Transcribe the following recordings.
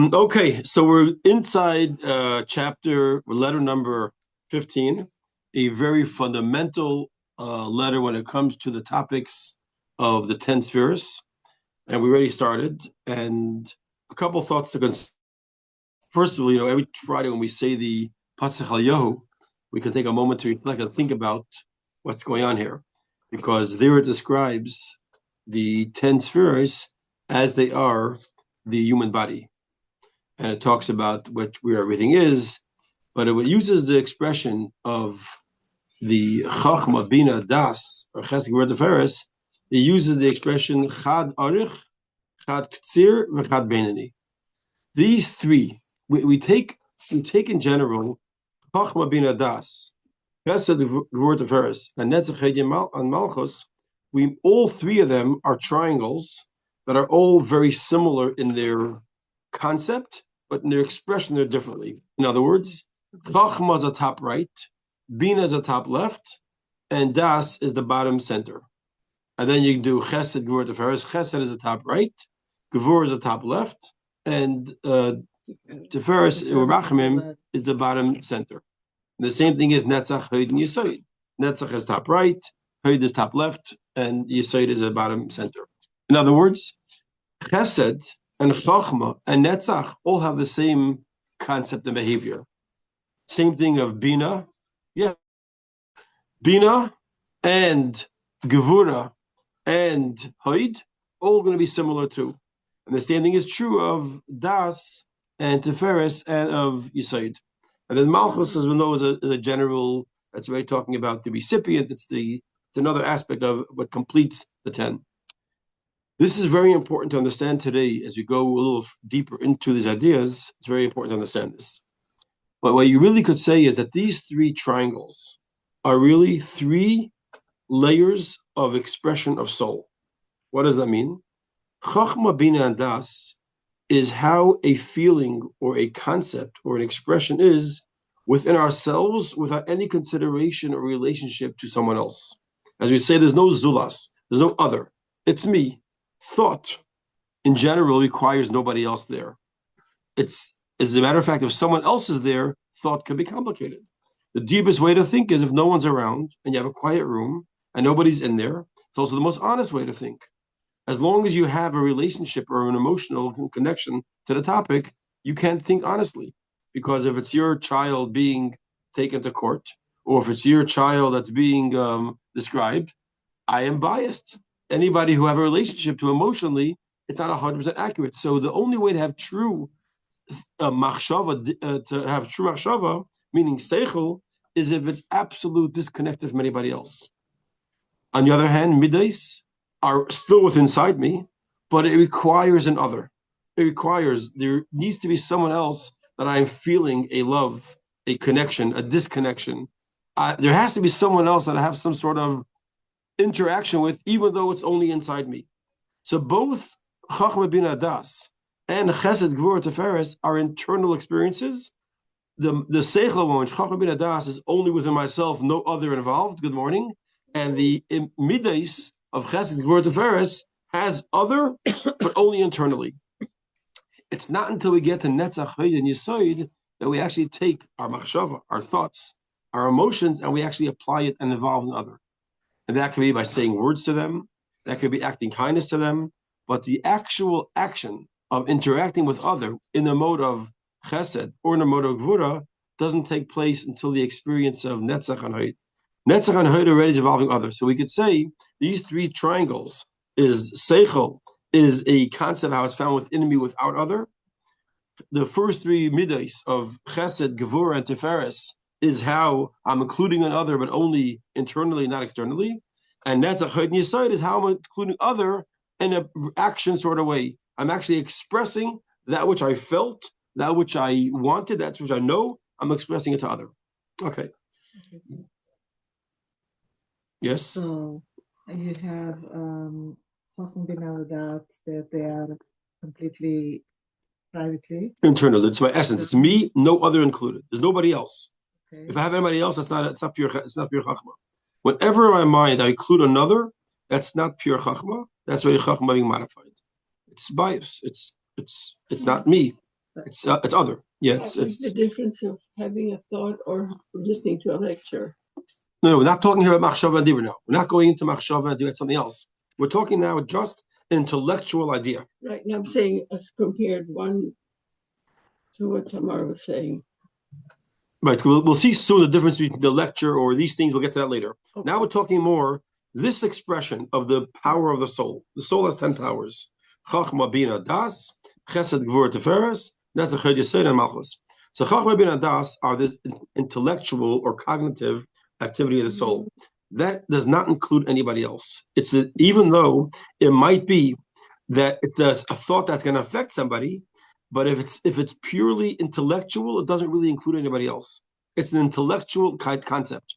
Okay, so we're inside letter number 15, a very fundamental letter when it comes to the topics of the Ten Sefiros, and we already started. And a couple thoughts to consider. First of all, every Friday when we say the Pasach Yahu, we can take a moment to reflect and think about what's going on here, because there it describes the Ten Sefiros as they are the human body. And it talks about where everything is, but it uses the expression of the Chachma, Bina, Das, or Chesed Gvura Teferes. It uses the expression Chad Arich, Chad Ktsir, Chad Beinani. These three, we take in general Chachma, Bina, Das, Chesed Gvura Teferes, and Netzach and Malchus. All three of them are triangles that are all very similar in their concept, but in their expression they're differently. In other words, Chachma is the top right, Bina is the top left, and Das is the bottom center. And then you do Chesed, Gvura, Teferes. Chesed is the top right, Gvura is the top left, and Teferes, or Rachamim, is the bottom center. And the same thing is Netzach, Hod and Yesod. Netzach is top right, Hod is top left, and Yesod is the bottom center. In other words, Chesed and Chachma and Netzach all have the same concept and behavior. Same thing of Bina. Yeah. Bina and Gevura and Hod, all going to be similar too. And the same thing is true of Das and Teferes and of Yesod. And then Malchus, as we know, is a general, that's really talking about the recipient. It's another aspect of what completes the 10. This is very important to understand today as we go a little deeper into these ideas. It's very important to understand this. But what you really could say is that these three triangles are really three layers of expression of soul. What does that mean? Chachma, Bina, and Das is how a feeling or a concept or an expression is within ourselves without any consideration or relationship to someone else. As we say, there's no zulas, there's no other. It's me. Thought, in general, requires nobody else there. As a matter of fact, if someone else is there, thought can be complicated. The deepest way to think is if no one's around and you have a quiet room and nobody's in there. It's also the most honest way to think. As long as you have a relationship or an emotional connection to the topic, you can't think honestly. Because if it's your child being taken to court, or if it's your child that's being described, I am biased. Anybody who have a relationship to emotionally, it's not 100% accurate. So the only way to have true machshava, meaning seichel, is if it's absolute disconnected from anybody else. On the other hand, midas are still within inside me, but it requires an other. There needs to be someone else that I'm feeling a love, a connection, a disconnection. There has to be someone else that I have some sort of interaction with, even though it's only inside me. So both Chachma, Bina, Das and Chesed, Gvura, Teferes are internal experiences. The Seichel one, Chachma, Bina, Das, is only within myself, no other involved. Good morning. And the Midas of Chesed, Gvura, Teferes has other, but only internally. It's not until we get to Netzach, Hod and Yesod that we actually take our machshava, our thoughts, our emotions, and we actually apply it and involve in other. And that could be by saying words to them. That could be acting kindness to them. But the actual action of interacting with other in the mode of chesed or in the mode of gvura doesn't take place until the experience of Netzach and Hod. Netzach and Hod already is involving others. So we could say these three triangles is seichel, is a concept how it's found within me without other. The first three midas of chesed, gvura, and teferes is how I'm including an other, but only internally, not externally. And Netzach, Hod and Yesod is how I'm including other in an action sort of way. I'm actually expressing that which I felt, that which I wanted, that which I know, I'm expressing it to other. Okay. Yes? So you have Chacham Bina that they are completely privately. Internal. It's my essence. It's me, no other included. There's nobody else. Okay. If I have anybody else, it's not pure chachma. Whenever in my mind I include another, that's not pure chachma. That's why chachma being modified. It's bias. It's not me. It's other. Yeah, Like it's the difference of having a thought or listening to a lecture. no, we're not talking here about machshava and dibur now. We're not going into machshava and doing something else. We're talking now just intellectual idea. Right now, I'm saying as compared one to what Tamar was saying. Right. We'll see soon the difference between the lecture or these things. We'll get to that later. Okay. Now we're talking more this expression of the power of the soul. The soul has 10 powers. Chachma, Bina, Das, Chesed, Gvur, Tiferes, Netzach, Hod, Yesod, and Malchus. So Chachma, Bina, Das are this intellectual or cognitive activity of the soul. That does not include anybody else. Even though it might be that it does a thought that's going to affect somebody, but if it's purely intellectual, it doesn't really include anybody else. It's an intellectual concept.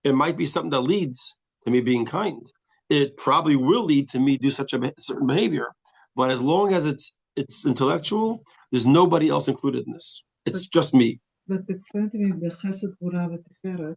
It might be something that leads to me being kind. It probably will lead to me do such a certain behavior. But as long as it's intellectual, there's nobody else included in this. It's just me. But explain to me the Chesed, Gvura, Tiferet.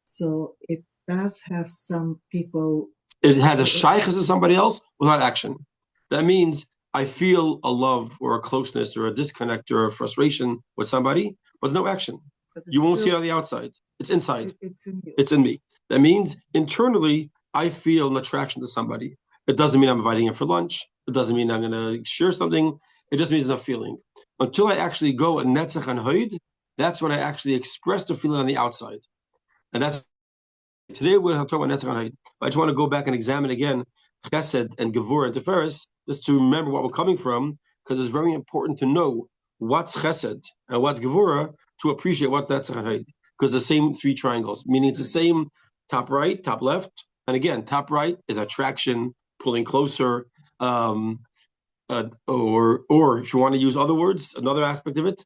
So it does have some people. It has a shaykhs to somebody else without action. That means I feel a love or a closeness or a disconnect or a frustration with somebody, but no action. You won't see it on the outside. It's inside. It's in you. It's in me. That means internally, I feel an attraction to somebody. It doesn't mean I'm inviting him for lunch. It doesn't mean I'm going to share something. It just means a feeling. Until I actually go at Netzach and Hod, that's when I actually express the feeling on the outside. And that's today we're going to talk about Netzach and Hod. I just want to go back and examine again Chesed and Gevurah and Tiferes, just to remember what we're coming from, because it's very important to know what's Chesed and what's Gevurah to appreciate what Netzach and Hod. Because the same three triangles, meaning it's the same top right, top left, and again, top right is attraction, pulling closer, or if you want to use other words, another aspect of it,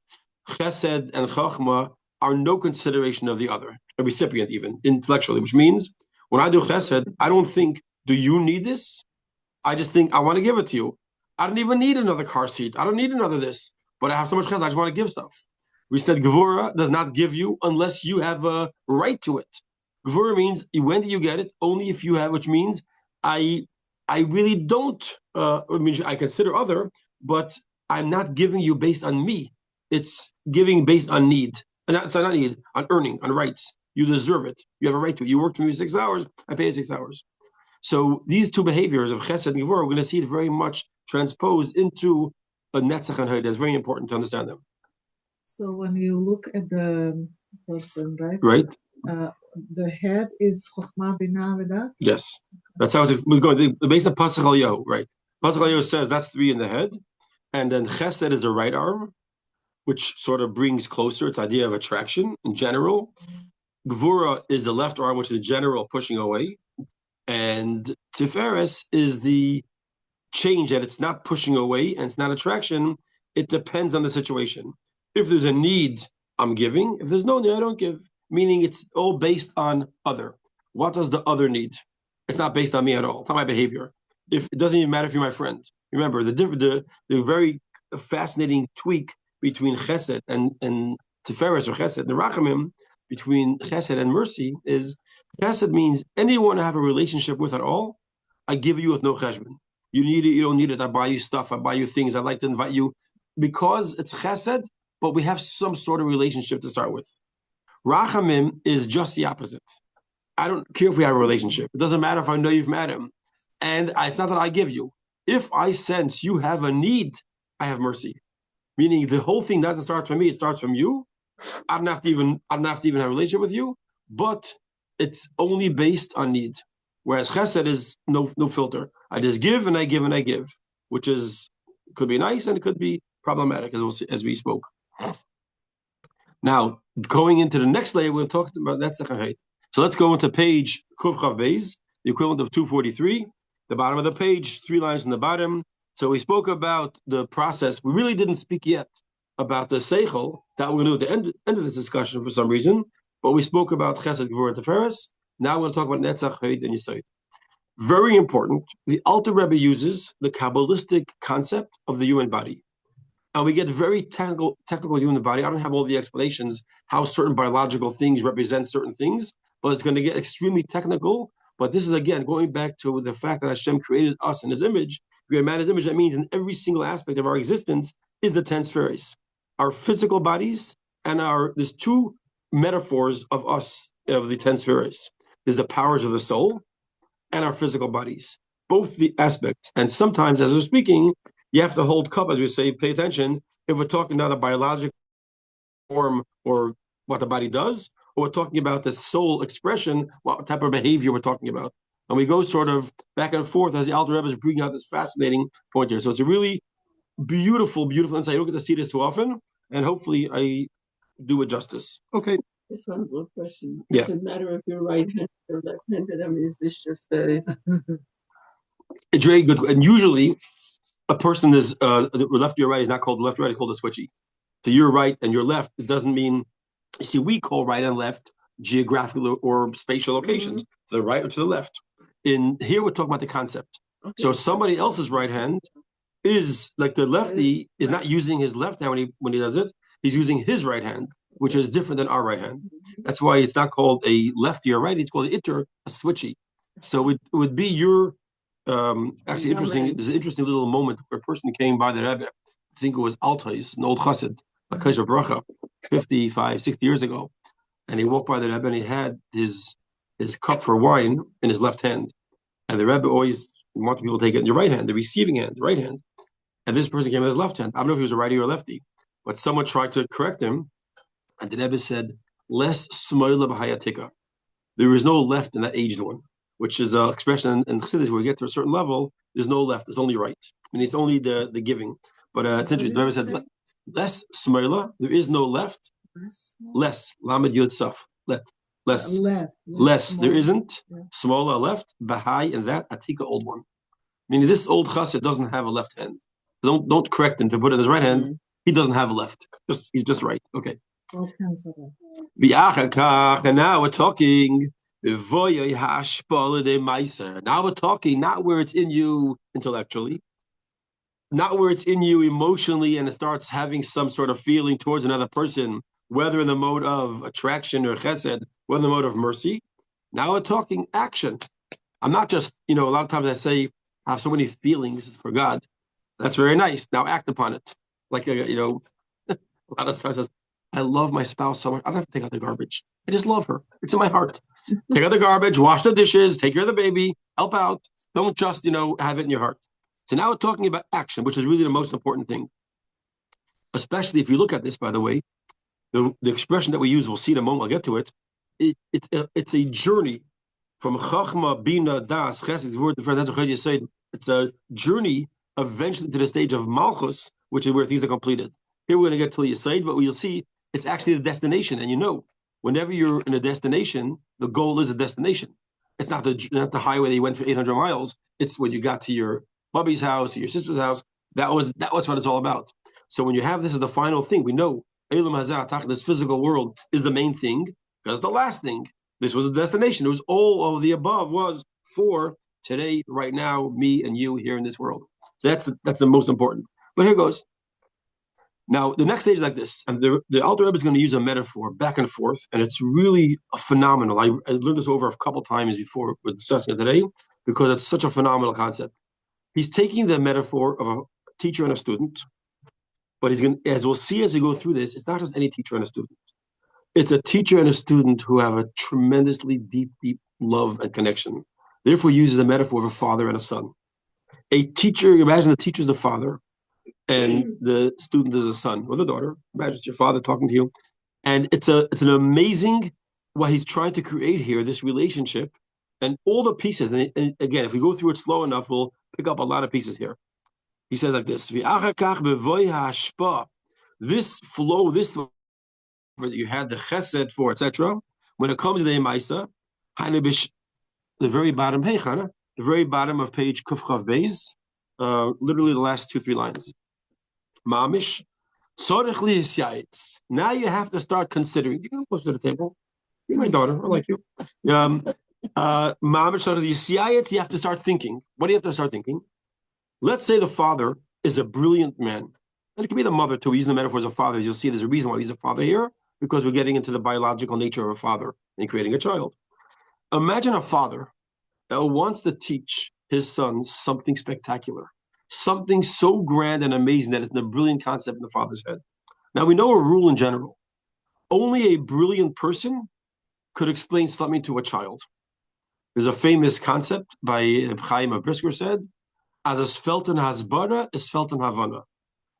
Chesed and Chachma are no consideration of the other, a recipient even intellectually, which means when I do Chesed, I don't think, do you need this? I just think I want to give it to you. I don't even need another car seat. I don't need another this, but I have so much Chesed, I just want to give stuff. We said Gevurah does not give you unless you have a right to it. Gevurah means when do you get it? Only if you have, which means I really don't. I consider other, but I'm not giving you based on me. It's giving based on need. Not need, on earning, on rights. You deserve it. You have a right to it. You worked for me 6 hours. I pay you 6 hours. So these two behaviors of Chesed and Gevurah, we're going to see it very much transposed into a Netzach and Hod. It's very important to understand them. So when you look at the person, right? Right. The head is Chochmah, Binah, Vedat? Yes. That's how we're going. Based on Pasach Eliyahu, right? Pasach Eliyahu says that's 3 in the head. And then Chesed is the right arm, which sort of brings closer. It's the idea of attraction in general. Gevurah is the left arm, which is the general pushing away. And Tiferes is the change that it's not pushing away and it's not attraction. It depends on the situation. If there's a need, I'm giving. If there's no need, I don't give. Meaning it's all based on other. What does the other need? It's not based on me at all. It's not my behavior. If it doesn't even matter if you're my friend. Remember, the very fascinating tweak between Chesed and Tiferes or Chesed and Rachamim, between Chesed and mercy, is Chesed means anyone I have a relationship with at all, I give you with no cheshbon. You need it, you don't need it. I buy you stuff, I buy you things. I'd like to invite you because it's Chesed, but we have some sort of relationship to start with. Rachamim is just the opposite. I don't care if we have a relationship. It doesn't matter if I know you've met him. And it's not that I give you. If I sense you have a need, I have mercy. Meaning the whole thing doesn't start from me, it starts from you. I don't have to even have a relationship with you, but it's only based on need. Whereas Chesed is no filter. I just give and I give and I give, which could be nice and it could be problematic, as we spoke. Now, going into the next layer, we're going to talk about Netzach and Hod. So let's go into page Kuf Chav Beis, the equivalent of 243, the bottom of the page, 3 lines in the bottom. So we spoke about the process. We really didn't speak yet about the Seichel that we're going to do at the end of this discussion for some reason, but we spoke about Chesed, Gevurah, and Tiferes. Now we're going to talk about Netzach, Hod, and Yesod. Very important. The Alter Rebbe uses the Kabbalistic concept of the human body. And we get very technical human body. I don't have all the explanations how certain biological things represent certain things, but it's going to get extremely technical. But this is, again, going back to the fact that Hashem created us in His image. We are man in His image. That means in every single aspect of our existence, is the Ten Sefiros, our physical bodies, and there's two metaphors of us, of the Ten Sefiros. There's the powers of the soul and our physical bodies, both the aspects. And sometimes, as we're speaking, you have to hold cup, as we say, pay attention, if we're talking about the biological form or what the body does, or we're talking about the soul expression, what type of behavior we're talking about. And we go sort of back and forth as the Alter Rebbe is bringing out this fascinating point here. So it's a really beautiful, beautiful insight. You don't get to see this too often, and hopefully I do it justice. Okay. Just one little question. Yeah. Does it matter if you're right-handed or left-handed? I mean, is this just a... It's very good. And usually a person is left or right is not called left or right, it's called a switchy. So you're right and you're left. It doesn't mean, you see, we call right and left geographical or spatial locations, to the right or to the left. In here, we're talking about the concept. Okay. So somebody else's right hand is like the lefty is not using his left hand when he does it. He's using his right hand, which is different than our right hand. That's why it's not called a lefty or righty. It's called a switchy. So it would be your actually interesting. There's an interesting little moment where a person came by the Rebbe. I think it was Altais, an old chassid, like Kaiser Bracha, 55, 60 years ago. And he walked by the Rebbe and he had his cup for wine in his left hand. And the Rebbe always wanted people to take it in your right hand, the receiving hand, the right hand. And this person came with his left hand. I don't know if he was a righty or a lefty, but someone tried to correct him. And the Rebbe said, "Less smoila b'hayatika." There is no left in that aged one, which is an expression in Chassidus where we get to a certain level, there's no left, there's only right. I mean, it's only the giving. But it's interesting. The Rebbe said, "Less smoila," there is no left. Less, lamed yud saf, less. There isn't smaller left, bahai, and that atika old one. Meaning this old chassid doesn't have a left hand. Don't correct him to put it in his right hand. He doesn't have a left. He's just right. Okay. And now we're talking. Now we're talking not where it's in you intellectually, not where it's in you emotionally, and it starts having some sort of feeling towards another person, whether in the mode of attraction or chesed, whether in the mode of mercy. Now we're talking action. I'm not just, a lot of times I say, I have so many feelings for God. That's very nice. Now act upon it. Like, a lot of times I love my spouse so much. I don't have to take out the garbage. I just love her. It's in my heart. Take out the garbage, wash the dishes, take care of the baby, help out. Don't just, have it in your heart. So now we're talking about action, which is really the most important thing. Especially if you look at this, by the way, the expression that we use, we'll see in a moment, I'll get to it. It's a journey from Chachma, Bina, Das, Chesed, the word the Hod and Yesod. It's a journey eventually to the stage of Malchus, which is where things are completed. Here we're going to get to Yesod, but we'll see it's actually the destination. And whenever you're in a destination, the goal is a destination. It's not the highway that you went for 800 miles. It's when you got to your hubby's house or your sister's house. That was what it's all about. So when you have this as the final thing, we know this physical world is the main thing because the last thing. This was a destination. It was all of the above was for today, right now, me and you here in this world. So that's the most important. But here goes. Now, the next stage is like this. And the Alter Rebbe is going to use a metaphor back and forth. And it's really phenomenal. I learned this over a couple times before we're discussing it today because it's such a phenomenal concept. He's taking the metaphor of a teacher and a student. But he's going, as we'll see as we go through this, it's not just any teacher and a student. It's a teacher and a student who have a tremendously deep, deep love and connection. Therefore, he uses the metaphor of a father and a son. A teacher, imagine the teacher is the father, and the student is a son or the daughter. Imagine it's your father talking to you. And it's an amazing, what he's trying to create here, this relationship, and all the pieces. And again, if we go through it slow enough, we'll pick up a lot of pieces here. He says like this, this flow, that you had the chesed for, etc. When it comes to the emaisa, the very bottom, the very bottom of page Kuf Chav Beis, literally the last 2-3 lines. Mamish, tzorich li hisyayitz. Now you have to start considering. You come close to the table. You're my daughter. I like you. Mamish, tzorich li hisyayitz. You have to start thinking. What do you have to start thinking? Let's say the father is a brilliant man. And it could be the mother too. We're using the metaphor as a father. You'll see there's a reason why he's a father here, because we're getting into the biological nature of a father and creating a child. Imagine a father that wants to teach his sons something spectacular. something so grand and amazing that it's a brilliant concept in the father's head. Now, we know a rule in general. Only a brilliant person could explain something to a child. There's a famous concept by Chaim of Brisker said, as es felt in hasbara, es felt in havana.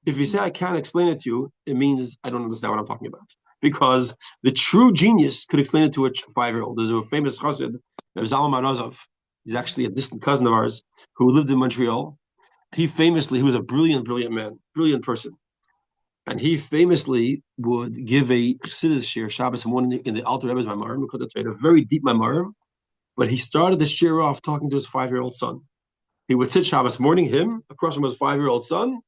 If you say I can't explain it to you, it means I don't understand what I'm talking about. Because the true genius could explain it to a 5-year-old. There's a famous chassid, Zalman Azov. He's actually a distant cousin of ours who lived in Montreal. He was a brilliant, brilliant man, brilliant person. And he famously would give a Chassidus shir Shabbos morning in the Alter Rebbe's Mamarim, a very deep Mamarim. But he started the shir off talking to his 5-year-old son. He would sit Shabbos morning, him, across from his 5-year-old son,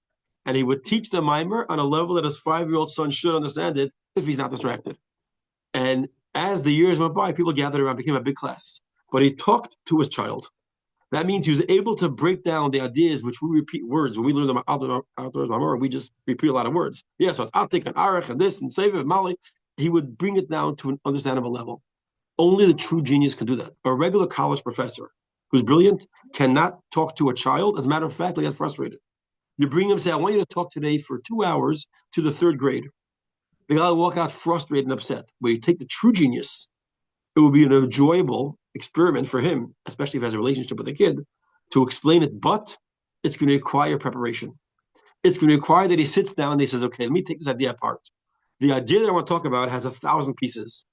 and he would teach the mimer on a level that his 5-year-old son should understand it if he's not distracted. And as the years went by, people gathered around, became a big class. But he talked to his child. That means he was able to break down the ideas which we repeat words. When we learn them outdoors, we just repeat a lot of words. Yeah, so it's Atik and Arach and this and Seviv, Mali. He would bring it down to an understandable level. Only the true genius can do that. A regular college professor who's brilliant cannot talk to a child. As a matter of fact, they get frustrated. You bring him and say, I want you to talk today for 2 hours to the 3rd grade. The guy will walk out frustrated and upset. Where you take the true genius, it will be an enjoyable experiment for him, especially if he has a relationship with a kid, to explain it, but it's going to require preparation. It's going to require that he sits down and he says, okay, let me take this idea apart. The idea that I want to talk about has 1,000 pieces.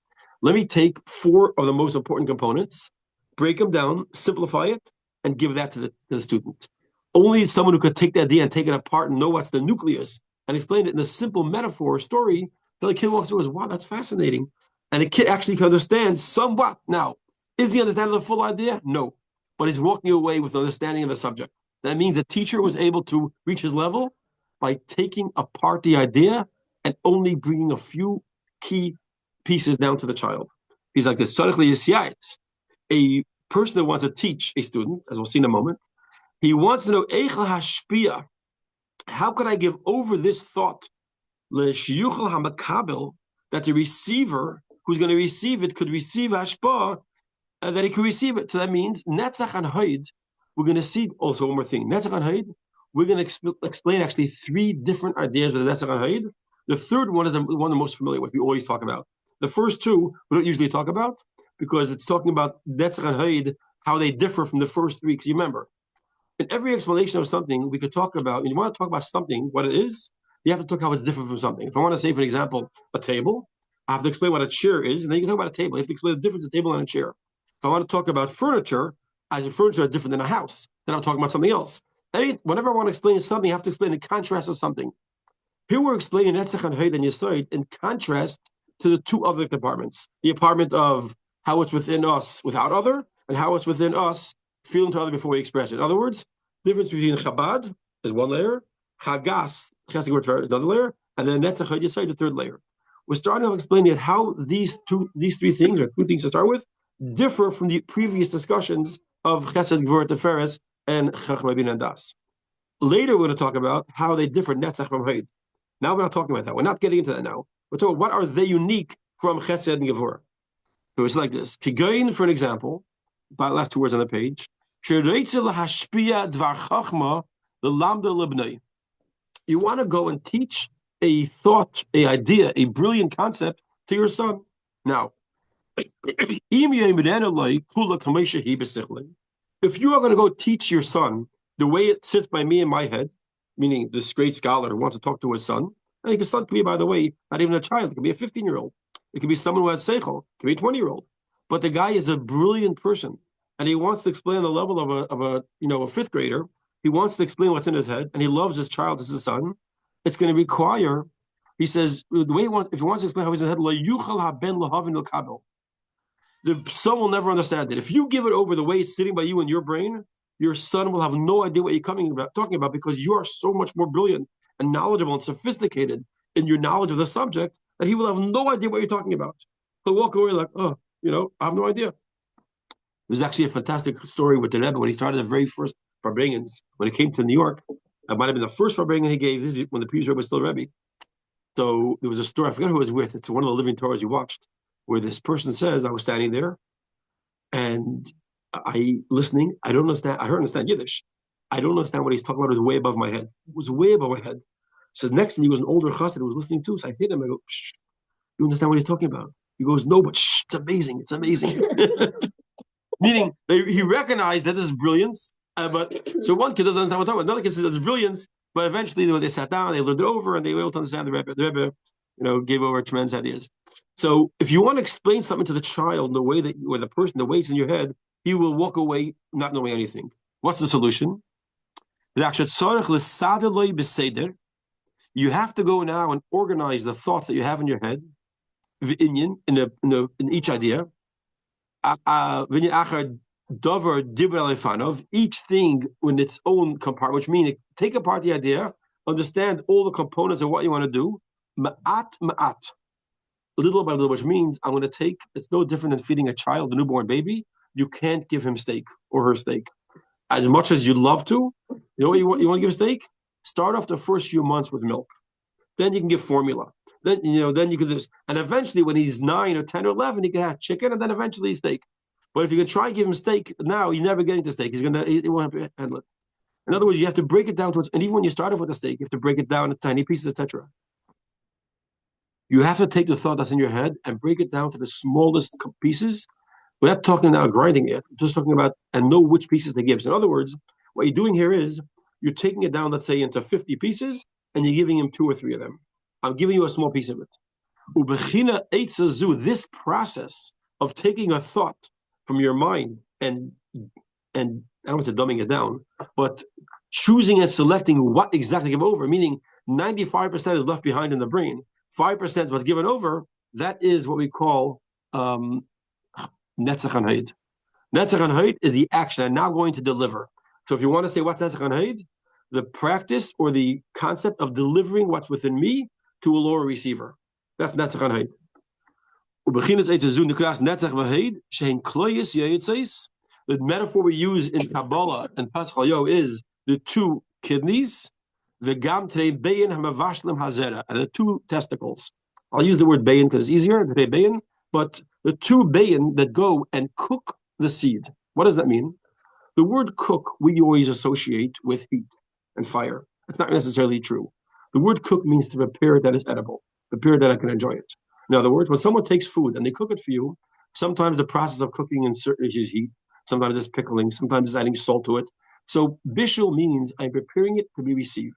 Let me take 4 of the most important components, break them down, simplify it, and give that to the student. Only someone who could take the idea and take it apart and know what's the nucleus and explain it in a simple metaphor story, so the kid walks through and goes, wow, that's fascinating. And the kid actually can understand somewhat. Now, is he understanding the full idea? No. But he's walking away with understanding of the subject. That means the teacher was able to reach his level by taking apart the idea and only bringing a few key pieces down to the child. He's like this. A person that wants to teach a student, as we'll see in a moment, he wants to know, how could I give over this thought that the receiver who's going to receive it could receive hashpah, that he could receive it. So that means Netzach and Hod. We're going to see also one more thing. Netzach and Hod, we're going to explain actually 3 different ideas with the Netzach and Hod. The third one is the one I'm most familiar with, we always talk about. The first 2, we don't usually talk about, because it's talking about Netzach and Hod, how they differ from the first 3. Because you remember, in every explanation of something, we could talk about, when you want to talk about something, what it is, you have to talk how it's different from something. If I want to say, for example, a table, I have to explain what a chair is, and then you can talk about a table. You have to explain the difference of a table and a chair. If I want to talk about furniture, as a furniture is different than a house, then I'm talking about something else. Whenever I want to explain something, I have to explain in contrast to something. Here we're explaining Netzach and Hod and Yesod in contrast to the 2 other departments. The department of how it's within us without other, and how it's within us feeling to other before we express it. In other words, the difference between Chabad is 1 layer, Chagas, is another layer, and then Netzach Hod Yesod, the 3rd layer. We're starting to explain it how these 3 things, or 2 things to start with, differ from the previous discussions of Chesed, Gvur, Tiferes, and Chachma, Bin, and Das. Later, we're going to talk about how they differ Netzach from Hod. Now we're not talking about that. We're not getting into that now. We're talking what are they unique from Chesed and Gvur. So it's like this. Kigoyin, for an example, by last 2 words on the page. You want to go and teach a thought, a idea, a brilliant concept to your son. Now, if you are going to go teach your son the way it sits by me in my head, meaning this great scholar who wants to talk to his son, I think his son could be, by the way, not even a child. It could be a 15-year-old. It could be someone who has seichel. It could be a 20-year-old. But the guy is a brilliant person, and he wants to explain the level of a 5th grader. He wants to explain what's in his head, and he loves his child as his son. It's going to require, he says, the way he wants, if he wants to explain how he's in his head, the son will never understand it. If you give it over the way it's sitting by you in your brain, your son will have no idea what you're talking about, because you are so much more brilliant and knowledgeable and sophisticated in your knowledge of the subject that he will have no idea what you're talking about. He'll walk away like, I have no idea. There's actually a fantastic story with the Rebbe when he started the very first Farbrengens. When he came to New York, it might have been the first Farbrengen he gave. This is when the previous Rebbe was still Rebbe. So there was a story, I forgot who it was with. It's one of the living Torahs you watched, where this person says, I was standing there and I don't understand Yiddish. I don't understand what he's talking about. It was way above my head. It was way above my head. So next to me was an older chassid who was listening too. So I hit him. I go, shh, you understand what he's talking about? He goes, no, but shh, it's amazing. It's amazing. Meaning he recognized that this is brilliance. But so one kid doesn't understand what I'm talking about. Another kid says that's brilliance. But eventually, they sat down, they learned it over, and they were able to understand the Rebbe. The Rebbe, gave over tremendous ideas. So if you want to explain something to the child the way that, or the person, the way it's in your head, he will walk away not knowing anything. What's the solution? You have to go now and organize the thoughts that you have in your head, in each idea. Each thing in its own compartment, which means take apart the idea, understand all the components of what you want to do, ma'at, little by little, which means I'm going to take, it's no different than feeding a child, a newborn baby. You can't give him steak or her steak. As much as you'd love to, you know what you want to give steak? Start off the first few months with milk. Then you can give formula. Then you can do this. And eventually when he's 9 or 10 or 11, he can have chicken and then eventually steak. But if you can try and give him steak now, he's never getting to steak. He won't have to handle it. In other words, you have to break it down to, and even when you start off with a steak, you have to break it down into tiny pieces, etc. You have to take the thought that's in your head and break it down to the smallest pieces. We're not talking now grinding it, just talking about and know which pieces to give. So in other words, what you're doing here is you're taking it down, let's say, into 50 pieces, and you're giving him 2 or 3 of them. I'm giving you a small piece of it. This process of taking a thought from your mind and I don't want to say dumbing it down, but choosing and selecting what exactly to give over, meaning 95% is left behind in the brain, 5% is what's given over. That is what we call Netzach and Hod. Netzach and Hod is the action I'm now going to deliver. So if you want to say what Netzach and Hod, the practice or the concept of delivering what's within me to a lower receiver. That's Netzach and Hod. The metaphor we use in Kabbalah and Paschal is the 2 kidneys, the gam bein hamavashlim hazera, and the 2 testicles. I'll use the word bein because it's easier to say bein, but the 2 bein that go and cook the seed. What does that mean? The word cook we always associate with heat and fire. That's not necessarily true. The word cook means to prepare that is edible, prepare that I can enjoy it. In other words, when someone takes food and they cook it for you, sometimes the process of cooking in certain is heat, sometimes it's pickling, sometimes it's adding salt to it. So bishul means I'm preparing it to be received.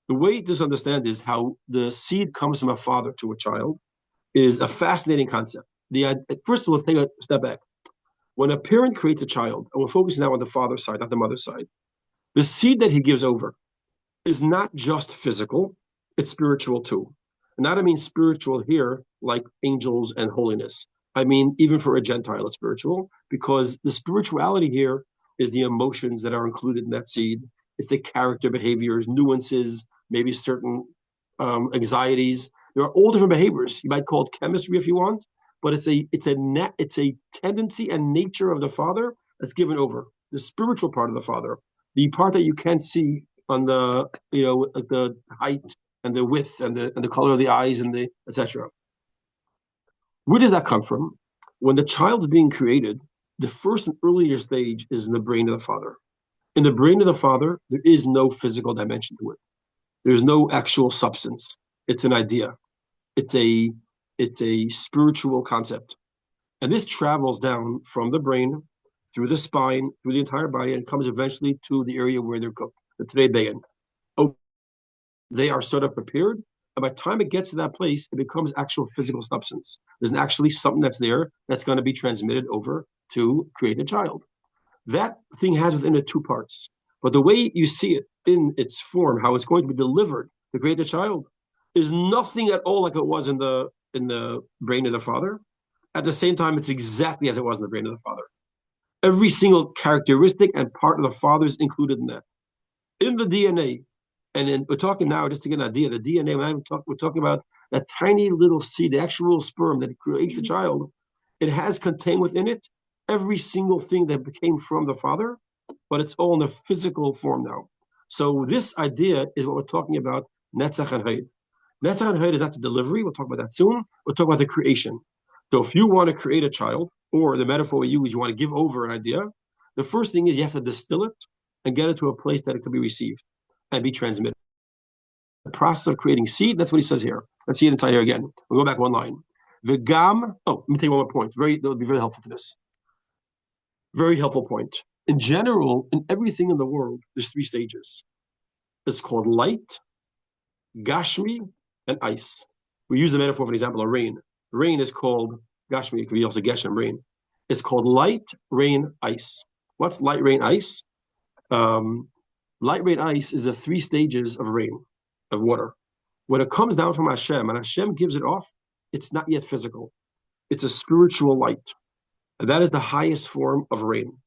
The way to understand is how the seed comes from a father to a child is a fascinating concept. First of all, let's take a step back. When a parent creates a child, and we're focusing now on the father's side, not the mother's side, the seed that he gives over is not just physical, it's spiritual too. And I don't mean spiritual here like angels and holiness. I mean, even for a Gentile, it's spiritual, because the spirituality here is the emotions that are included in that seed. It's the character, behaviors, nuances, maybe certain anxieties. There are all different behaviors. You might call it chemistry if you want, but it's a tendency and nature of the father that's given over. The spiritual part of the father, the part that you can't see on the the height and the width and the color of the eyes and the etc. Where does that come from? When the child is being created, the first and earlier stage is in the brain of the father. In the brain of the father, there is no physical dimension to it. There's no actual substance. It's an idea. It's a spiritual concept. And this travels down from the brain, through the spine, through the entire body, and comes eventually to the area where they're cooked, the Trei Bein. They are sort of prepared, and by the time it gets to that place, it becomes actual physical substance. There's actually something that's there that's going to be transmitted over to create a child. That thing has within it 2 parts. But the way you see it in its form, how it's going to be delivered to create a child, is nothing at all like it was in the brain of the father. At the same time, it's exactly as it was in the brain of the father. Every single characteristic and part of the father is included in that. In the DNA, and we're talking now, just to get an idea, the DNA, we're talking about that tiny little seed, the actual sperm that creates the child. It has contained within it every single thing that came from the father, but it's all in a physical form now. So this idea is what we're talking about, Netzach and Hod. Netzach and Hod is not the delivery, we'll talk about that soon. We'll talk about the creation. So if you want to create a child, or the metaphor we use, you want to give over an idea, the first thing is you have to distill it and get it to a place that it could be received and be transmitted. The process of creating seed, that's what he says here. Let's see it inside here again. We'll go back one line. V'gam, let me take one more point. That would be very helpful to this. Very helpful point. In general, in everything in the world, there's 3 stages. It's called light, gashmi, and ice. We use the metaphor, for example, of rain. Rain is called gashmi. It could be also geshem, rain. It's called light, rain, ice. What's light, rain, ice? Light, rain, ice is the 3 stages of rain, of water. When it comes down from Hashem, and Hashem gives it off, it's not yet physical. It's a spiritual light. And that is the highest form of rain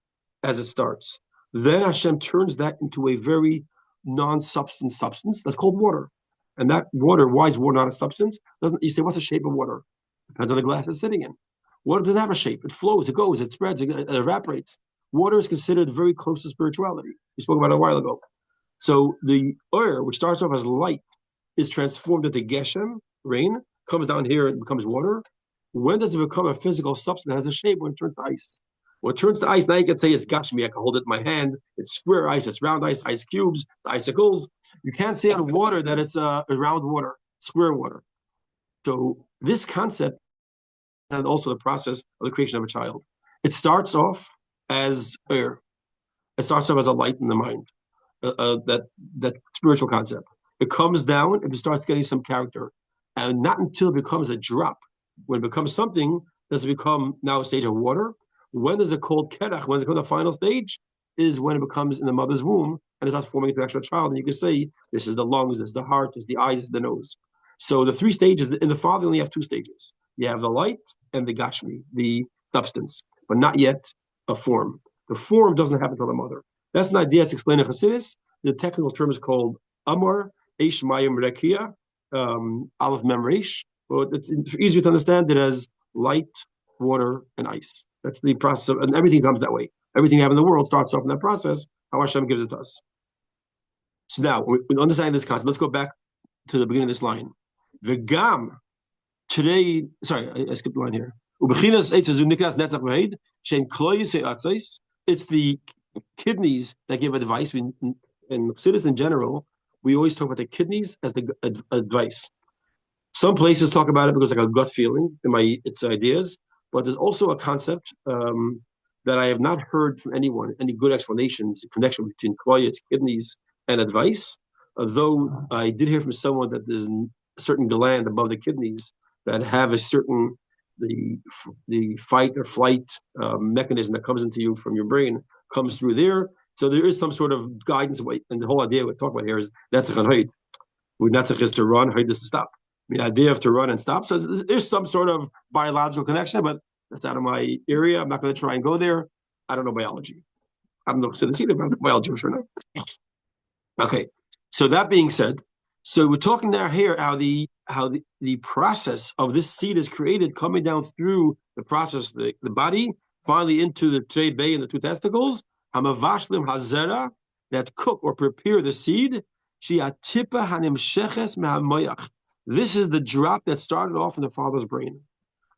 as it starts. Then Hashem turns that into a very non-substance substance that's called water. And that water, why is water not a substance? You say, what's the shape of water? Depends on the glass it's sitting in. Water doesn't have a shape. It flows, it goes, it spreads, it evaporates. Water is considered very close to spirituality. We spoke about it a while ago. So the oil, which starts off as light, is transformed into geshem, rain, comes down here and becomes water. When does it become a physical substance that has a shape? When it turns to ice. When it turns to ice, now you can say it's gashmi. I can hold it in my hand. It's square ice, it's round ice, ice cubes, icicles. You can't say on water that it's a round water, square water. So this concept, and also the process of the creation of a child, it starts off as air. It starts off as a light in the mind, that spiritual concept. It comes down and it starts getting some character. And not until it becomes a drop, when it becomes something, does it become now a stage of water. When does it called kerach? When it becomes the final stage is when it becomes in the mother's womb and it starts forming into an actual child. And you can say, this is the lungs, this is the heart, this is the eyes, this is the nose. So the 3 stages, in the father, you only have 2 stages. You have the light and the gashmi, the substance, but not yet a form. The form doesn't happen until the mother. That's an idea that's explained in Chassidus. The technical term is called Amar, Eish Mayim Rekia, Aleph Mem Reish. Well, it's easier to understand it as light, water, and ice. That's the process of, and everything comes that way. Everything you have in the world starts off in that process, how Hashem gives it to us. So now, we understand this concept. Let's go back to the beginning of this line. V'gam, today, sorry, I skipped the line here. It's the kidneys that give advice. In Chassidus in general, we always talk about the kidneys as the advice. Some places talk about it because like a gut feeling in its ideas, but there's also a concept that I have not heard from anyone, any good explanations, connection between its kidneys, and advice. Though I did hear from someone that there's a certain gland above the kidneys that have a certain the fight or flight mechanism that comes into you from your brain comes through there. So there is some sort of guidance, and the whole idea we talk about here is Netzach and Hod. Netzach is to run, Hod is to stop. I mean, idea of to run and stop. So there's some sort of biological connection, but that's out of my area. I'm not going to try and go there. I don't know biology. I don't know Chassidus either, but I'm biology for now. Okay. So that being said, so we're talking now here how the process of this seed is created, coming down through the process, the body, finally into the trei bay and the 2 testicles. Hamavashlim hazera, that cook or prepare the seed. Shiatipa hanimsheches mehamoyach. This is the drop that started off in the father's brain.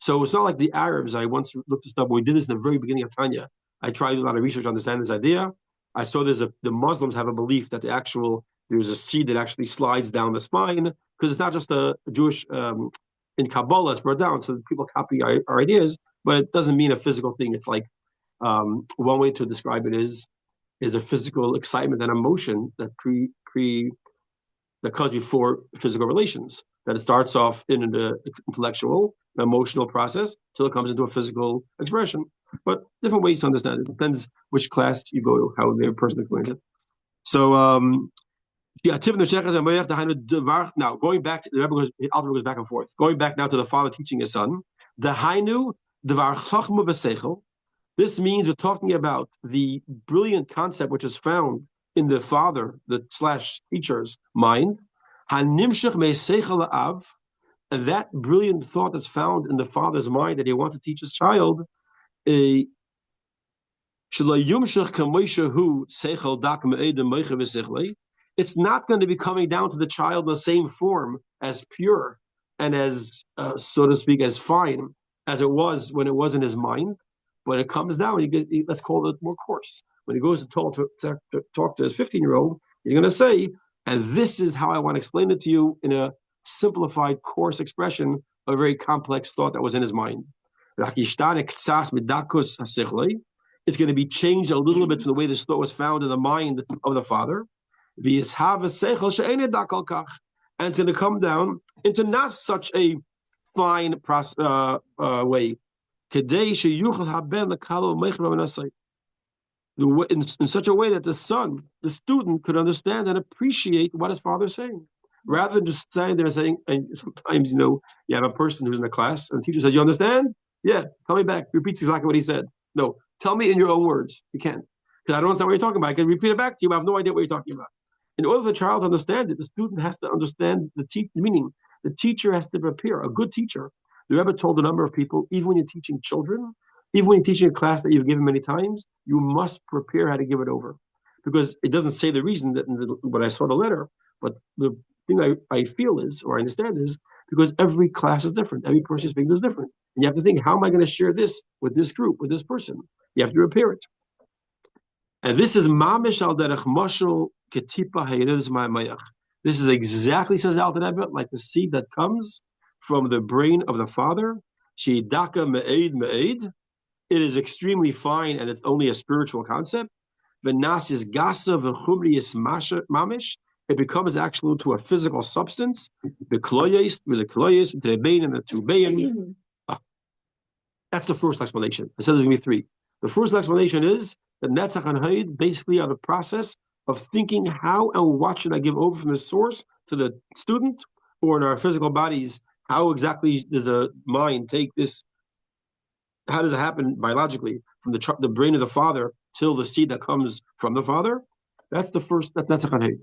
So it's not like the Arabs. I once looked this up. We did this in the very beginning of Tanya. I tried to do a lot of research to understand this idea. I saw the Muslims have a belief that there's a seed that actually slides down the spine, because it's not just a Jewish, in Kabbalah, it's brought down, so people copy our ideas, but it doesn't mean a physical thing. It's like, one way to describe it is a physical excitement and emotion that that comes before physical relations, that it starts off in an intellectual, emotional process till it comes into a physical expression. But different ways to understand it. Depends which class you go to, how their person explains it. So, now going back to the Rebbe goes back and forth. Going back now to the father teaching his son. This means we're talking about the brilliant concept which is found in the father, the / teacher's mind. And that brilliant thought that's found in the father's mind that he wants to teach his child, it's not going to be coming down to the child in the same form as pure and as, so to speak, as fine as it was when it was in his mind, but it comes down, let's call it more coarse. when he goes to talk to his 15-year-old, he's going to say, and this is how I want to explain it to you in a simplified, coarse expression of a very complex thought that was in his mind. It's going to be changed a little bit from the way this thought was found in the mind of the father. And it's going to come down into not such a fine way. In such a way that the son, the student, could understand and appreciate what his father is saying. Rather than just standing there saying, and sometimes, you have a person who's in the class and the teacher says, you understand? Yeah, tell me back. Repeats exactly what he said. No, tell me in your own words. You can't. Because I don't understand what you're talking about. I can repeat it back to you. I have no idea what you're talking about. In order for the child to understand it, the student has to understand the meaning. The teacher has to prepare. A good teacher. The Rebbe told a number of people, even when you're teaching children, even when you're teaching a class that you've given many times, you must prepare how to give it over. Because it doesn't say the reason that when I saw the letter, but the thing I feel is, or I understand is, because every class is different. Every person speaking is different. And you have to think, how am I going to share this with this group, with this person? You have to prepare it. And this is mamish al derech mashal ketipa hayeriz ma'amayach. This is exactly, says Alter Rebbe, like the seed that comes from the brain of the father. Sheidaka me'ed me'ed. It is extremely fine, and it's only a spiritual concept. V'nasis gasa v'chumriyis mamish. It becomes actually to a physical substance. The kloyes, with the kloyes, with the bein and the two bein. That's the first explanation. I said there's going to be three. The first explanation is that Netzach and Hod basically are the process of thinking how and what should I give over from the source to the student, or in our physical bodies, how exactly does the mind take this? How does it happen biologically from the brain of the father till the seed that comes from the father? That's the first. That's Netzach and Hod.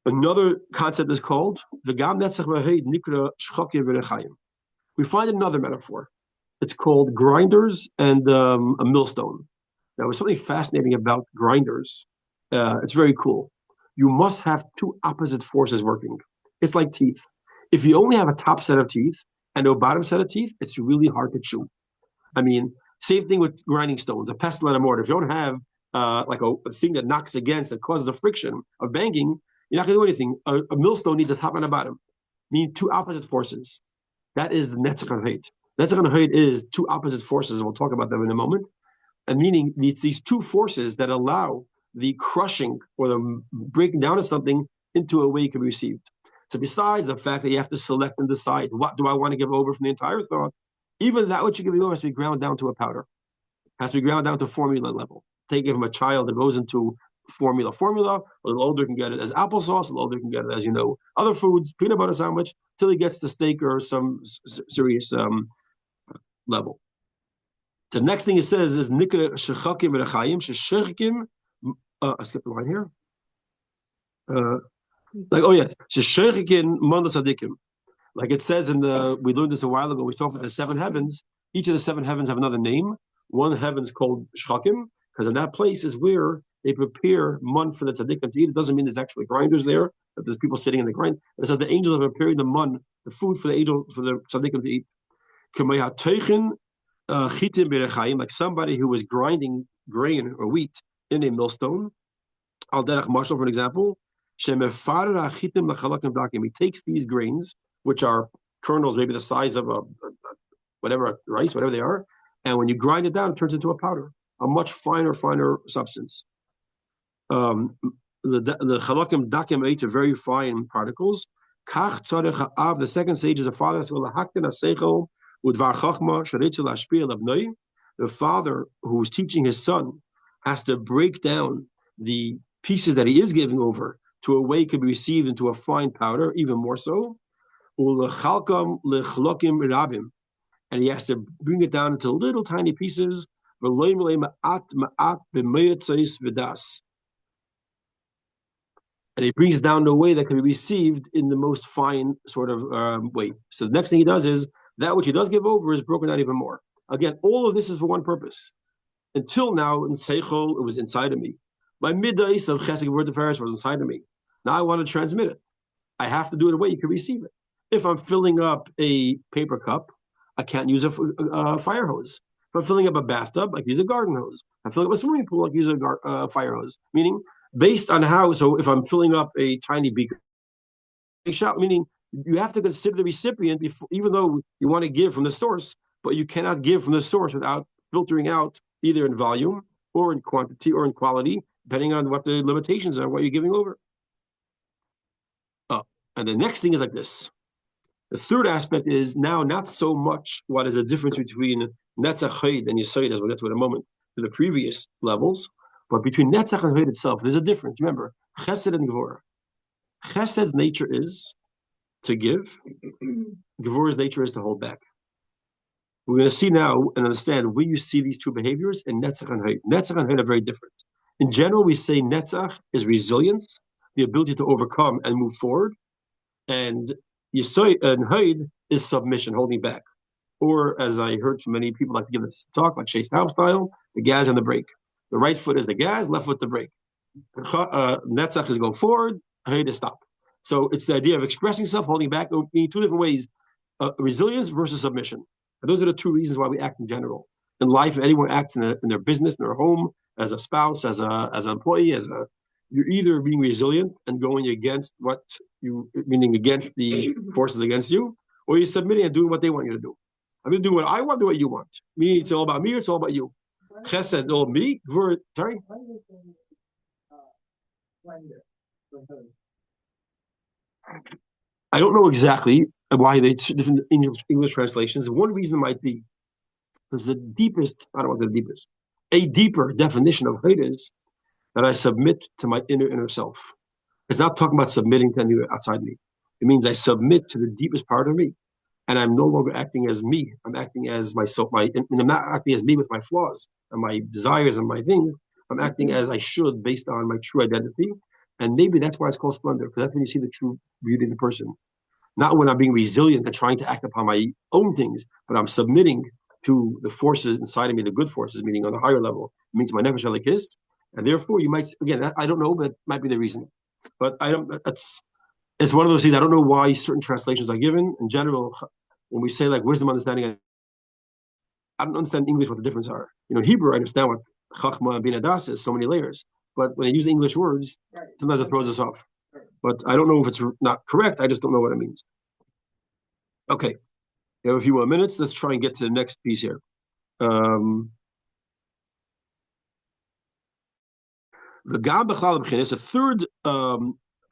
Another concept is called V'gam Netzach v'Hod Nikra Shchokim v'Rechayim. We find another metaphor. It's called grinders and a millstone. Now, there's something fascinating about grinders. It's very cool. You must have two opposite forces working. It's like teeth. If you only have a top set of teeth and no bottom set of teeth, it's really hard to chew. I mean, same thing with grinding stones, a pestle and a mortar. If you don't have like a thing that knocks against, that causes the friction of banging, you're not going to do anything. A millstone needs a top and a bottom. You need two opposite forces. That is the Netzach and Hod. Netzach and Hod is two opposite forces, and we'll talk about them in a moment. And meaning it's these two forces that allow the crushing or the breaking down of something into a way it can be received. So besides the fact that you have to select and decide what do I want to give over from the entire thought, even that which you're giving over has to be ground down to a powder. Has to be ground down to formula level. Take it from a child that goes into formula. A little older can get it as applesauce, a little older can get it as, other foods, peanut butter sandwich, till he gets to steak or some serious level. So the next thing he says is Nikra Shechakim Rechayim Sheshechakim. I skipped the line here. Sheshechakim Mandat Tzadikim. Like it says we learned this a while ago. We talked about the seven heavens. Each of the seven heavens have another name. One heaven's called Shechakim, because in that place is where they prepare mun for the tzaddikim to eat. It doesn't mean there's actually grinders there, but there's people sitting in the grind. It says the angels are preparing the mun, the food for the tzaddikim to eat. Like somebody who was grinding grain or wheat in a millstone. Al derech mashal, for an example. He takes these grains, which are kernels, maybe the size of whatever rice, whatever they are, and when you grind it down, it turns into a powder, a much finer substance. The chalakim dakim eat are very fine particles. The second stage is a father. The father who's teaching his son has to break down the pieces that he is giving over to a way it can be received into a fine powder, even more so. And he has to bring it down into little tiny pieces. And he brings it down in a way that can be received in the most fine sort of way. So the next thing he does is that which he does give over is broken down even more. Again, all of this is for one purpose. Until now, in Seichel, it was inside of me. My middays of Chesed Word Tiferes was inside of me. Now I want to transmit it. I have to do it in a way you can receive it. If I'm filling up a paper cup, I can't use a fire hose. If I'm filling up a bathtub, I can use a garden hose. I'm filling up a swimming pool, I can use a fire hose. Meaning, based on how, so if I'm filling up a tiny beaker, meaning you have to consider the recipient, before, even though you want to give from the source, but you cannot give from the source without filtering out either in volume or in quantity or in quality, depending on what the limitations are, what you're giving over. And the next thing is like this. The third aspect is now not so much what is the difference between Netzach, Hod and Yesod, as we'll get to in a moment, to the previous levels, but between Netzach and Hod itself, there's a difference. Remember, Chesed and Gevurah. Chesed's nature is to give. Gevurah's nature is to hold back. We're going to see now and understand where you see these two behaviors in Netzach and Hod. Netzach and Hod are very different. In general, we say Netzach is resilience, the ability to overcome and move forward, and Yesod and Hod is submission, holding back. Or, as I heard from many people like to give this talk, like Chase Taub style, the gas and the brake. The right foot is the gas, left foot the brake. Netzach is go forward, Hod is stop. So it's the idea of expressing self, holding back, in two different ways, resilience versus submission. And those are the two reasons why we act in general. In life, if anyone acts in their business, in their home, as a spouse, as an employee, you're either being resilient and going against meaning against the forces against you, or you're submitting and doing what they want you to do. I'm going to do what I want, do what you want. Meaning it's all about me, or it's all about you. Chesed, all me. Sorry? I don't know exactly why they different English translations. One reason might be because the deepest, I don't want the deepest, a deeper definition of Hod is that I submit to my inner self. It's not talking about submitting to anyone outside me. It means I submit to the deepest part of me, and I'm no longer acting as me. I'm acting as myself. And I'm not acting as me with my flaws and my desires and my things. I'm acting as I should based on my true identity. And maybe that's why it's called splendor, because that's when you see the true beauty of the person. Not when I'm being resilient and trying to act upon my own things, but I'm submitting to the forces inside of me, the good forces, meaning on the higher level. It means my nefesh elikis. And therefore, you might, again, I don't know, but it might be the reason. But it's one of those things, I don't know why certain translations are given. In general, when we say like wisdom, understanding, I don't understand English what the difference are. Hebrew, I understand what chachma and bin adas is, so many layers. But when they use English words, sometimes it throws us off. But I don't know if it's not correct. I just don't know what it means. Okay. We have a few more minutes. Let's try and get to the next piece here. The Gam B'chlal B'chinas, a third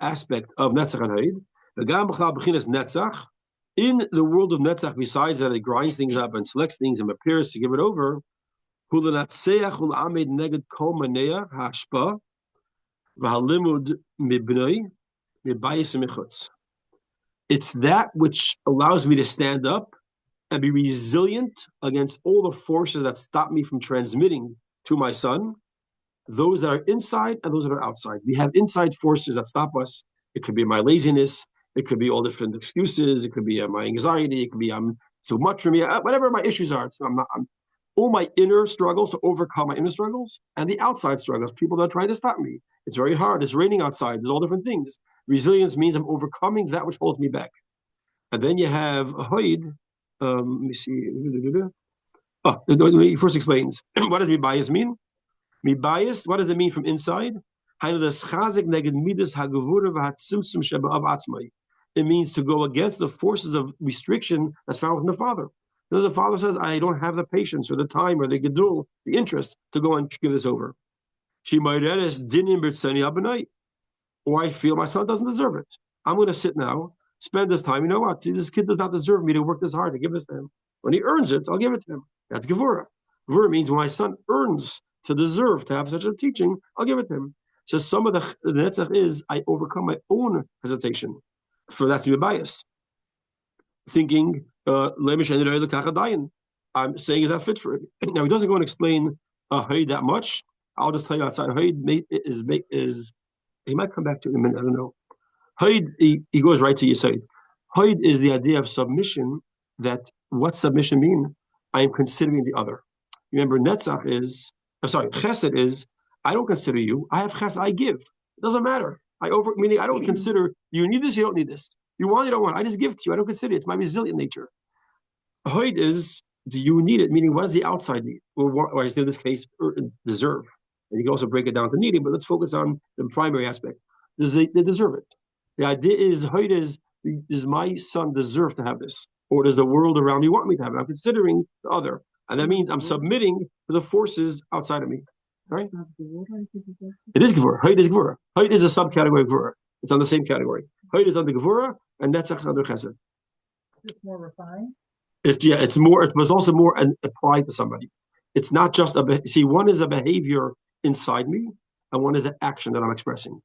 aspect of Netzach and Hod. The Gam B'chlal B'chinas Netzach. In the world of Netzach, besides that it grinds things up and selects things and appears to give it over, it's that which allows me to stand up and be resilient against all the forces that stop me from transmitting to my son, those that are inside and those that are outside. We have inside forces that stop us. It could be my laziness. It could be all different excuses. It could be my anxiety. It could be I'm too much for me. Whatever my issues are, all my inner struggles to overcome my inner struggles and the outside struggles, people that are trying to stop me. It's very hard. It's raining outside. There's all different things. Resilience means I'm overcoming that which holds me back. And then you have Hod. Let me see. He first explains, what does mibayis mean? Mibayis, what does it mean from inside? It means to go against the forces of restriction that's found within the father. Because the father says, I don't have the patience or the time or the gedul, the interest to go and give this over. Or I feel my son doesn't deserve it. I'm going to sit now, spend this time. You know what? This kid does not deserve me to work this hard to give this to him. When he earns it, I'll give it to him. That's Gevurah. Gevurah means when my son earns to deserve to have such a teaching, I'll give it to him. So some of the Netzach is I overcome my own hesitation. For that to be biased. Thinking, I'm saying is that fit for it. Now he doesn't go and explain Hod that much. I'll just tell you outside Hod is he might come back to it in a minute, I don't know. Hod, he goes right to Yesod. Hod is the idea of submission, that what submission mean? I am considering the other. Remember, Netzach is, Chesed is, I don't consider you, I have Chesed, I give. It doesn't matter. Meaning I don't consider, you need this, you don't need this. You want, you don't want, I just give to you, I don't consider it. It's my resilient nature. Hod is, do you need it? Meaning, what does the outside need? Or I say in this case, deserve. And you can also break it down to needing, but let's focus on the primary aspect. They deserve it. The idea is, does my son deserve to have this? Or does the world around me want me to have it? I'm considering the other. And that means I'm submitting to the forces outside of me. Right? It is Gevurah. Hod is Gevurah. Hod is a subcategory of Gevurah. It's on the same category. Hod is under Gevurah, and Netzach is under Chesed. It's more refined. It's more. It was also more applied to somebody. It's not just one is a behavior inside me, and one is an action that I'm expressing.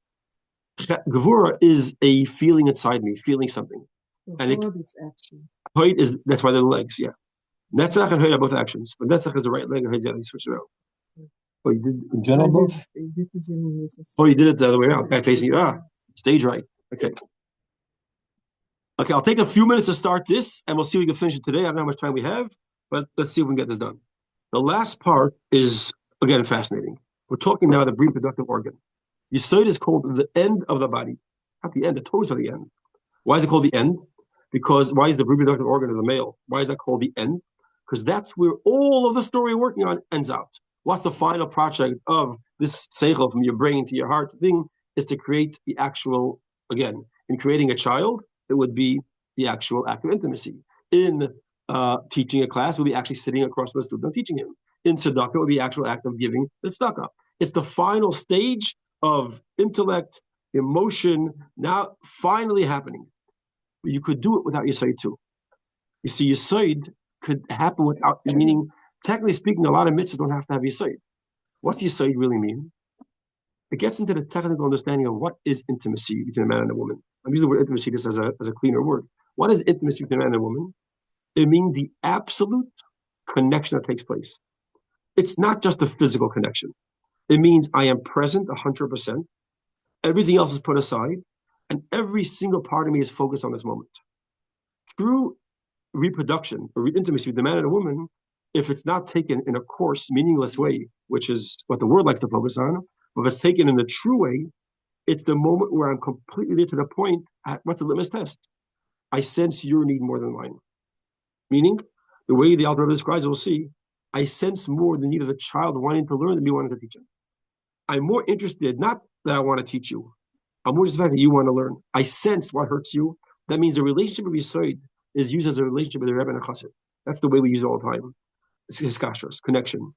Gevurah is a feeling inside me, feeling something. So and it's action. Hod is, that's why they're the legs, yeah. Netzach and Hod are both actions, but Netzach is the right leg, and Hod is the other, switch it around. Oh, you did in general both? Oh, you did it the other way around, back facing you. Stage right. Okay. Okay, I'll take a few minutes to start this, and we'll see if we can finish it today. I don't know how much time we have, but let's see if we can get this done. The last part is, again, fascinating. We're talking now the reproductive organ. Yesod is called the end of the body. Not the end, the toes are the end. Why is it called the end? Because why is the reproductive organ of the male? Why is that called the end? Because that's where all of the story we're working on ends out. What's the final project of this seichel from your brain to your heart thing is to create the actual, again, in creating a child, it would be the actual act of intimacy. In teaching a class, we'll be actually sitting across from the student and teaching him. In tzedakah, it would be the actual act of giving the tzedakah. It's the final stage of intellect, emotion, now finally happening. You could do it without Yesod too. You see, Yesod could happen without, meaning, technically speaking, a lot of mitzvahs don't have to have Yesod. What's Yesod really mean? It gets into the technical understanding of what is intimacy between a man and a woman. I'm using the word intimacy just as a cleaner word. What is intimacy between a man and a woman? It means the absolute connection that takes place. It's not just a physical connection. It means I am present 100%. Everything else is put aside, and every single part of me is focused on this moment. True reproduction or intimacy with a man and a woman, if it's not taken in a coarse, meaningless way, which is what the world likes to focus on, but if it's taken in the true way, it's the moment where I'm completely there to the point. What's the litmus test? I sense your need more than mine. Meaning, the way the Alter Rebbe describes it, we'll see, I sense more the need of the child wanting to learn than me wanting to teach him. I'm more interested, not that I want to teach you. I'm more interested in the fact that you want to learn. I sense what hurts you. That means the relationship with Yesod is used as a relationship with the Rebbe and a Chassid. That's the way we use it all the time. It's hiskashros, connection.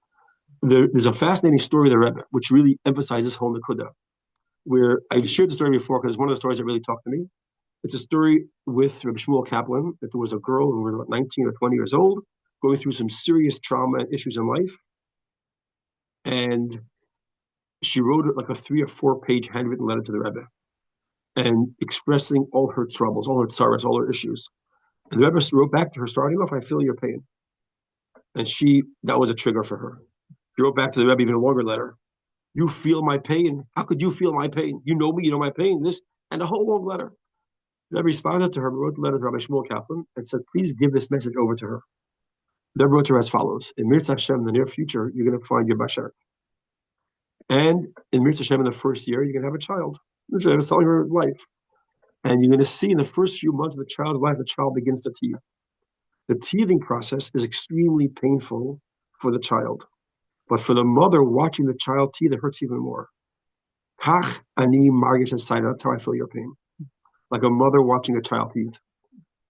There's a fascinating story of the Rebbe, which really emphasizes whole Nakuda, where I've shared the story before because it's one of the stories that really talked to me. It's a story with Rabbi Shmuel Kaplan, that there was a girl who was about 19 or 20 years old, going through some serious trauma and issues in life. And she wrote like a 3 or 4 page handwritten letter to the Rebbe and expressing all her troubles, all her sorrows, all her issues. And the Rebbe wrote back to her, starting off, I feel your pain. And that was a trigger for her. She wrote back to the Rebbe even a longer letter. You feel my pain? How could you feel my pain? You know me, you know my pain, this, and a whole long letter. The Rebbe responded to her, wrote the letter to Rabbi Shmuel Kaplan, and said, please give this message over to her. The Rebbe wrote to her as follows. In Mirz Hashem, in the near future, you're going to find your Basher. And in Mirz Hashem, in the first year, you're going to have a child. I was telling her life. And you're going to see in the first few months of the child's life, the child begins to teeth. The teething process is extremely painful for the child. But for the mother watching the child teeth, it hurts even more. Kach ani margish inside. That's how I feel your pain. Like a mother watching a child teeth.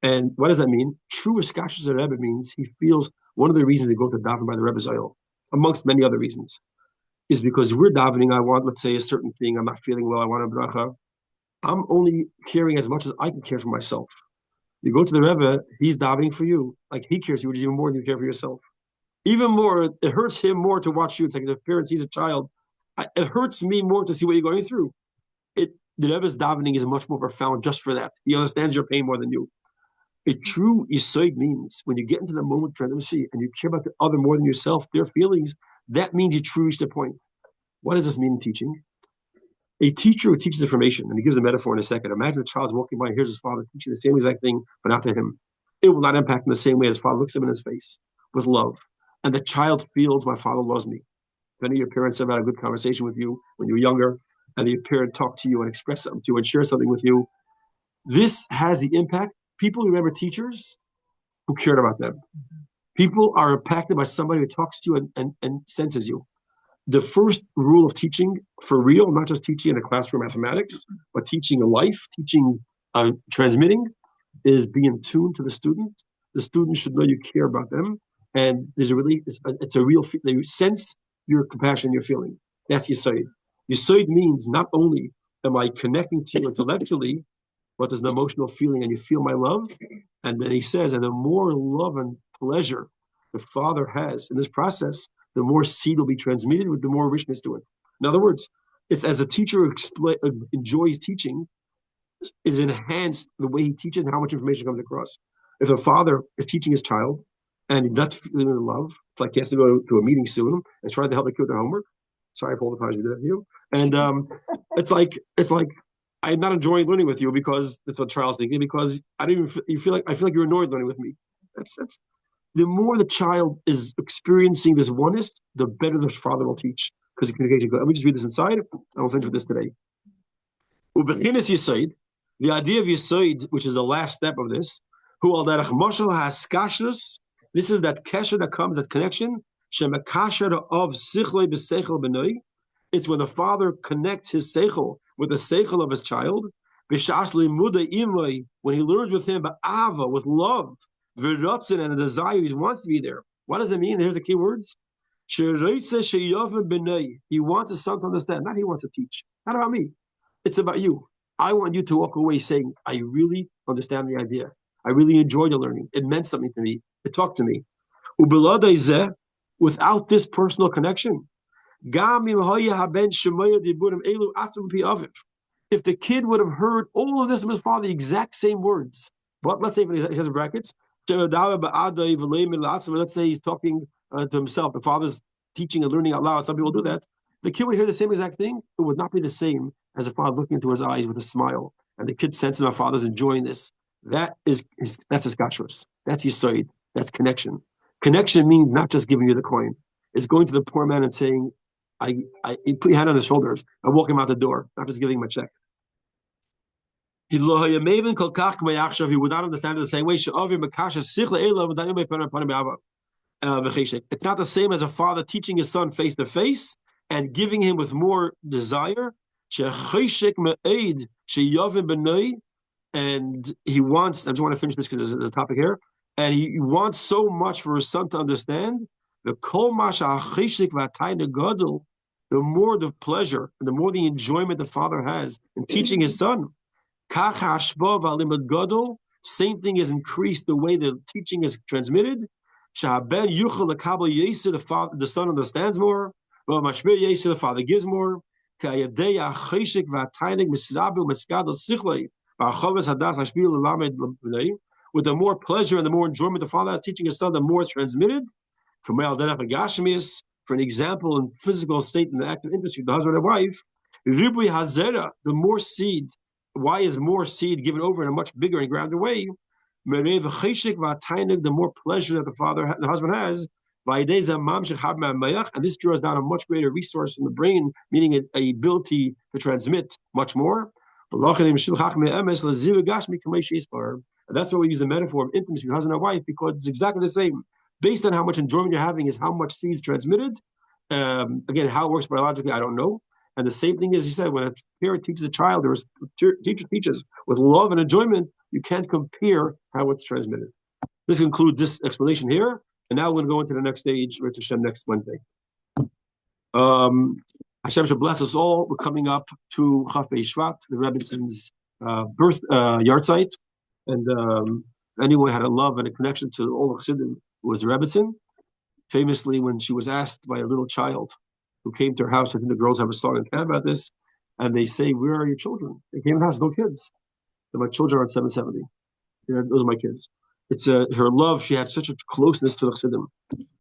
And what does that mean? True Iskashus of Rebbe means he feels one of the reasons they go to daven by the Rebbe's oil, amongst many other reasons, is because we're davening, I want, let's say, a certain thing, I'm not feeling well, I want a bracha. I'm only caring as much as I can care for myself. You go to the Rebbe, he's davening for you. Like he cares for you, which is even more than you care for yourself. Even more, it hurts him more to watch you. It's like the parent sees a child. It hurts me more to see what you're going through. The Rebbe's davening is much more profound just for that. He understands your pain more than you. A true Yesod means when you get into the moment of intimacy and you care about the other more than yourself, their feelings, that means you truly reach the point. What does this mean in teaching? A teacher who teaches information, and he gives a metaphor in a second. Imagine a child's walking by, here's his father teaching the same exact thing, but not to him. It will not impact him the same way as father looks him in his face with love. And the child feels, my father loves me. If any of your parents have had a good conversation with you when you were younger, and the parent talked to you and expressed something to you and shared something with you, this has the impact. People remember teachers who cared about them. People are impacted by somebody who talks to you and senses you. The first rule of teaching for real, not just teaching in a classroom mathematics, but teaching in life, teaching, transmitting, is be in tune to the student. The student should know you care about them, and there's it's a real. They sense your compassion, your feeling. That's Yesod. Yesod means not only am I connecting to you intellectually, but there's an emotional feeling, and you feel my love. And then he says, and the more love and pleasure the Father has in this process, the more seed will be transmitted with the more richness to it. In other words, it's as a teacher enjoys teaching, is enhanced the way he teaches and how much information comes across. If a father is teaching his child and he's not feeling in love, it's like he has to go to a meeting soon and try to help the kid with their homework. Sorry for all the times we did that to you. And it's like I'm not enjoying learning with you because that's what Charles thinking, because I don't even I feel like you're annoyed learning with me. That's the more the child is experiencing this oneness, the better the father will teach, because the communication goes. Let me just read this inside, and we'll finish with this today. The idea of Yesod, which is the last step of this, this is that kesher that comes, that connection. It's when the father connects his seichel with the seichel of his child. When he learns with him, with love, and a desire, he wants to be there. What does it mean? Here's the key words. He wants his son to understand, not he wants to teach. Not about me. It's about you. I want you to walk away saying, I really understand the idea. I really enjoyed the learning. It meant something to me. It talked to me. Without this personal connection, if the kid would have heard all of this from his father, the exact same words, but let's say he says in brackets, let's say he's talking to himself. The father's teaching and learning out loud. Some people do that. The kid would hear the same exact thing. It would not be the same as a father looking into his eyes with a smile, and the kid senses my father's enjoying this. That's his kashrus. That's Yesod. That's connection. Connection means not just giving you the coin. It's going to the poor man and saying, I put your hand on his shoulders and walk him out the door, not just giving him a check. He would not understand it the same way. It's not the same as a father teaching his son face to face and giving him with more desire. And he wants, I just want to finish this because there's a topic here, and he wants so much for his son to understand. The more the pleasure, the more the enjoyment the father has in teaching his son. Same thing is increased the way the teaching is transmitted. The son understands more. The father gives more. With the more pleasure and the more enjoyment the father has teaching his son, the more it's transmitted. For an example, in physical state, in the active industry, the husband and wife, the more seed. Why is more seed given over in a much bigger and grander way? The more pleasure that the husband has, and this draws down a much greater resource from the brain, meaning an ability to transmit much more. And that's why we use the metaphor of intimacy between husband and wife, because it's exactly the same. Based on how much enjoyment you're having is how much seed is transmitted. Again, how it works biologically, I don't know. And the same thing is, he said, when a parent teaches a child, or a teacher teaches with love and enjoyment, you can't compare how it's transmitted. This concludes this explanation here. And now we're going to go into the next stage, Rich Hashem, next Wednesday. Hashem should bless us all. We're coming up to Chaf Shvat, the Rebbetzin's birth yard site. And anyone had a love and a connection to all the Chassidim was the Rebbetzin. Famously, when she was asked by a little child who came to her house, I think the girls have a song and about this, and they say, "Where are your children?" They came to the house, no kids. And my children are at 770. Those are my kids. It's her love. She had such a closeness to the Chassidim.